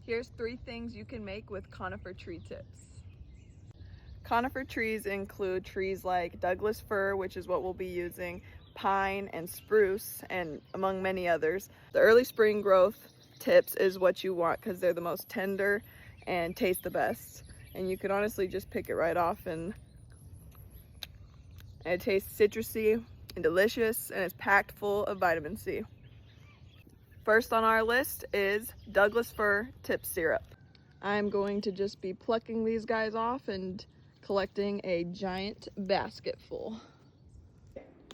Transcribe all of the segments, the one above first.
Here's 3 things you can make with conifer tree tips. Conifer trees include trees like Douglas fir, which is what we'll be using, pine and spruce, and among many others. The early spring growth tips is what you want because they're the most tender and taste the best. And you can honestly just pick it right off, and it tastes citrusy and delicious, and it's packed full of vitamin C. First on our list is Douglas fir tip syrup. I'm going to just be plucking these guys off and collecting a giant basket full.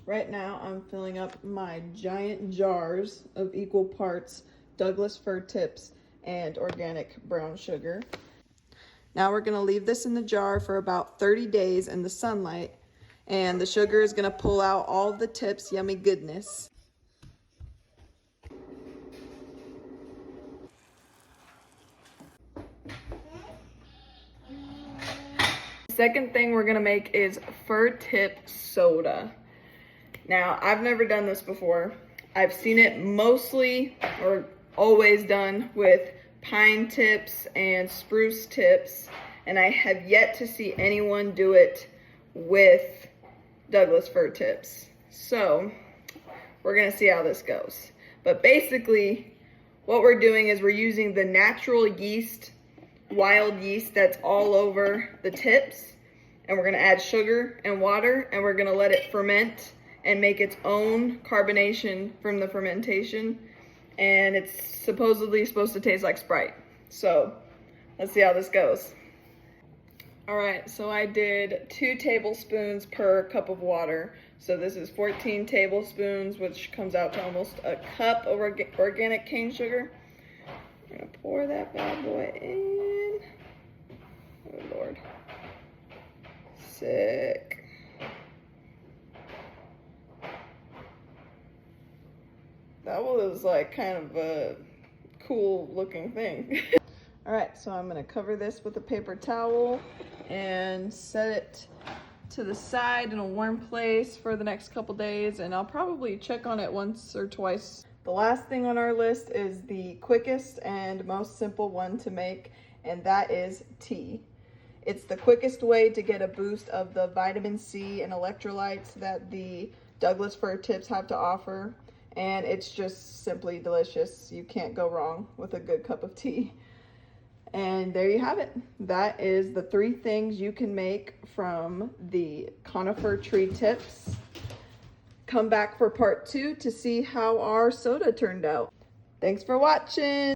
Right now I'm filling up my giant jars of equal parts Douglas fir tips and organic brown sugar. Now we're going to leave this in the jar for about 30 days in the sunlight, and the sugar is going to pull out all the tips yummy goodness. Second thing we're gonna make is fir tip soda. Now, I've never done this before. I've seen it mostly or always done with pine tips and spruce tips, and I have yet to see anyone do it with Douglas fir tips. So, we're gonna see how this goes. But basically, what we're doing is we're using the natural yeast, wild yeast that's all over the tips, and we're going to add sugar and water, and we're going to let it ferment and make its own carbonation from the fermentation, and it's supposedly supposed to taste like Sprite. So let's see how this goes. All right, so I did 2 tablespoons per cup of water, so this is 14 tablespoons, which comes out to almost a cup of organic cane sugar. I'm gonna pour that bad boy in. Oh Lord. Sick. That was like kind of a cool looking thing. All right, so I'm gonna cover this with a paper towel and set it to the side in a warm place for the next couple days, and I'll probably check on it once or twice. The last thing on our list is the quickest and most simple one to make, and that is tea. It's the quickest way to get a boost of the vitamin C and electrolytes that the Douglas fir tips have to offer, and it's just simply delicious. You can't go wrong with a good cup of tea. And there you have it. That is the 3 things you can make from the conifer tree tips. Come back for part 2 to see how our soda turned out. Thanks for watching.